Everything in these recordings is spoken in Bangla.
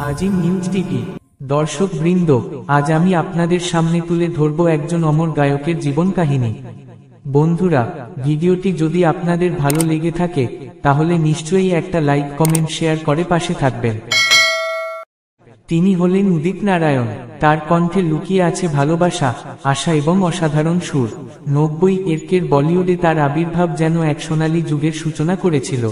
আজিম নিউজ টিভি দর্শক বৃন্দ, আজ আমি আপনাদের সামনে তুলে ধরব একজন অমর গায়কের জীবন কাহিনী। বন্ধুরা, ভিডিওটি যদি আপনাদের ভালো লেগে থাকে তাহলে নিশ্চয়ই একটা লাইক, কমেন্ট, শেয়ার করে পাশে থাকবেন। তিনি হলেন উদিত নারায়ণ। তার কণ্ঠে লুকিয়ে আছে ভালোবাসা, আশা এবং অসাধারণ সুর। 90 বলিউডে তার আবির্ভাব যেন এক সোনালী যুগের সূচনা করেছিল।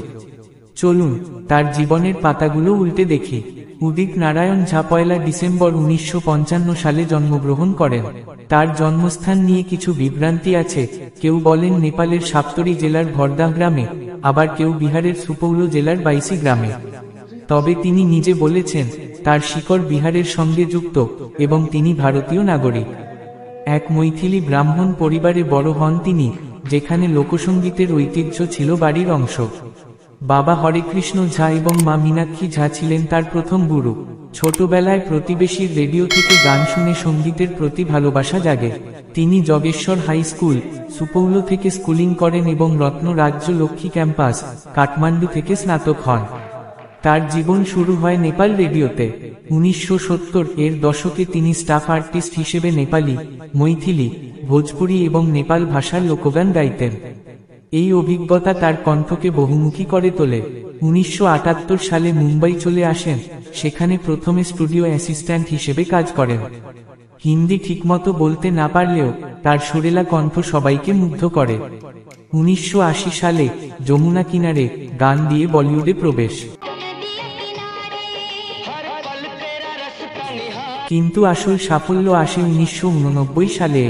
চলুন তার জীবনের পাতাগুলো উল্টে দেখি। উদিত নারায়ণ ঝা 1 ডিসেম্বর 1955 সালে জন্মগ্রহণ করেন। তার জন্মস্থান নিয়ে কিছু বিভ্রান্তি আছে। কেউ বলেন নেপালের সাপ্তরি জেলার ভরদাহ গ্রামে, আবার কেউ বিহারের সুপৌল জেলার বাইসি গ্রামে। তবে তিনি নিজে বলেছেন তার শিকড় বিহারের সঙ্গে যুক্ত এবং তিনি ভারতীয় নাগরিক। এক মৈথিলি ব্রাহ্মণ পরিবারে বড় হন তিনি, যেখানে লোকসঙ্গীতের ঐতিহ্য ছিল বাড়ির অংশ। বাবা হরেকৃষ্ণ ঝা এবং মা মীনাক্ষী ঝা ছিলেন তার প্রথম গুরু। ছোটবেলায় প্রতিবেশীর রেডিও থেকে গান শুনে সঙ্গীতের প্রতি ভালোবাসা জাগে। তিনি জগেশ্বর হাই স্কুল, সুপৌল থেকে স্কুলিং করেন এবং রত্ন রাজ্য লক্ষ্মী ক্যাম্পাস, কাঠমান্ডু থেকে স্নাতক হন। তার জীবন শুরু হয় নেপাল রেডিওতে। 1970-এর দশকে তিনি স্টাফ আর্টিস্ট হিসেবে নেপালি, মৈথিলি, ভোজপুরি এবং নেপাল ভাষার লোকগান গাইতেন। এই অভিজ্ঞতা তার কণ্ঠকে বহুমুখী করে তোলে। 1978 সালে মুম্বাই চলে আসেন, সেখানে প্রথমে স্টুডিও অ্যাসিস্ট্যান্ট হিসেবে কাজ করেন। হিন্দি ঠিকমতো বলতে না পারলেও তার সুরেলা কণ্ঠ সবাইকে মুগ্ধ করে। 1980 সালে যমুনা কিনারে গান দিয়ে বলিউডে প্রবেশ। কিন্তু আসল সাফল্য আসে 1989 সালে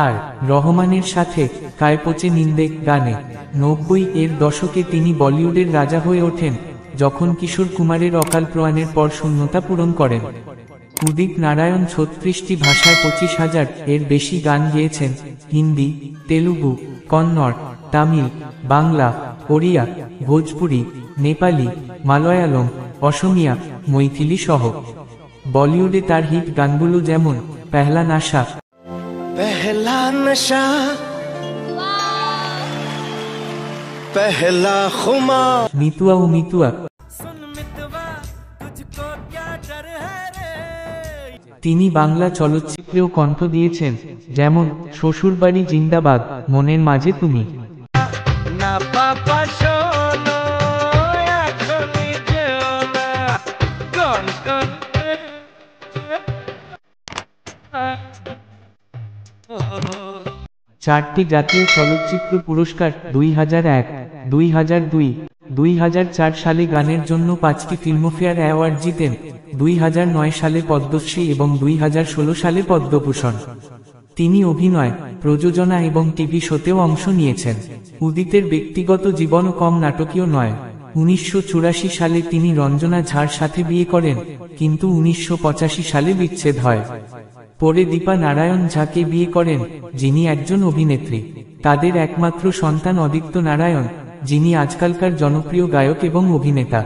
আর রহমানের সাথে কায় পচে নিন্দে গানে। 90-এর দশকে তিনি বলিউডের রাজা হয়ে ওঠেন, যখন কিশোর কুমারের অকাল প্রয়াণের পর শূন্যতা পূরণ করেন। উদিত নারায়ণ 36টি ভাষায় 25,000-এর বেশি গান গেয়েছেন। হিন্দি, তেলুগু, কন্নড়, তামিল, বাংলা, ওড়িয়া, ভোজপুরি, নেপালি, মালয়ালম, অসমিয়া, মৈথিলি সহ। বলিউডে তার হিট গানগুলো যেমন পেহলা নাশা, पहला नशा, पहला खुमार, মিতুয়া ও মিতুয়া। তিনি বাংলা চলচ্চিত্রেও কণ্ঠ দিয়েছেন, যেমন শ্বশুরবাড়ি জিন্দাবাদ, মনের মাঝে তুমি। না পাপা শোনো এখনই যেও না, গন গন। 4টি জাতীয় চলচ্চিত্র পুরস্কার 2001, 2002, 2004 সালে গানের জন্য 5টি ফিল্মফেয়ার অ্যাওয়ার্ড জিতেন। 2009 সালে পদ্মশ্রী এবং 2016 সালে পদ্মভূষণ। তিনি অভিনয়, প্রযোজনা এবং টিভি শোতেও অংশ নিয়েছেন। উদিতের ব্যক্তিগত জীবনও কম নাটকীয় নয়। 1984 সালে তিনি রঞ্জনা ঝার সাথে বিয়ে করেন, কিন্তু 1985 সালে বিচ্ছেদ হয়। পরে দীপা নারায়ণ ঝাকে বিয়ে করেন, যিনি একজন অভিনেত্রী। তাদের একমাত্র সন্তান অদিত্য নারায়ণ, যিনি আজকালকার জনপ্রিয় গায়ক এবং অভিনেতা।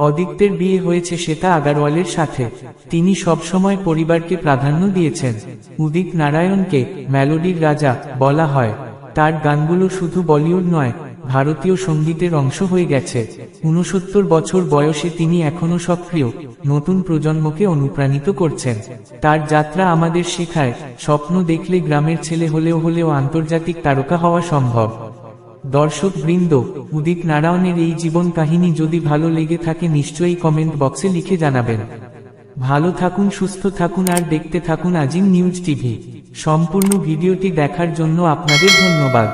অদিত্যের বিয়ে হয়েছে শ্বেতা আগারওয়ালের সাথে। তিনি সবসময় পরিবারকে প্রাধান্য দিয়েছেন। উদিত নারায়ণকে মেলোডির রাজা বলা হয়। তার গানগুলো শুধু বলিউড নয়, ভারতীয় সঙ্গীতের অংশ হয়ে গেছে। 69 বছর বয়সে তিনি এখনো সক্রিয়, নতুন প্রজন্মকে অনুপ্রাণিত করছেন। তার যাত্রা আমাদের শেখায়, স্বপ্ন দেখলে গ্রামের ছেলে হলেও আন্তর্জাতিক তারকা হওয়া সম্ভব। দর্শক বৃন্দ, উদিত নারায়ণের এই জীবন কাহিনী যদি ভালো লেগে থাকে নিশ্চয়ই কমেন্ট বক্সে লিখে জানাবেন। ভালো থাকুন, সুস্থ থাকুন আর দেখতে থাকুন আজিম নিউজ টিভি। সম্পূর্ণ ভিডিওটি দেখার জন্য আপনাদের ধন্যবাদ।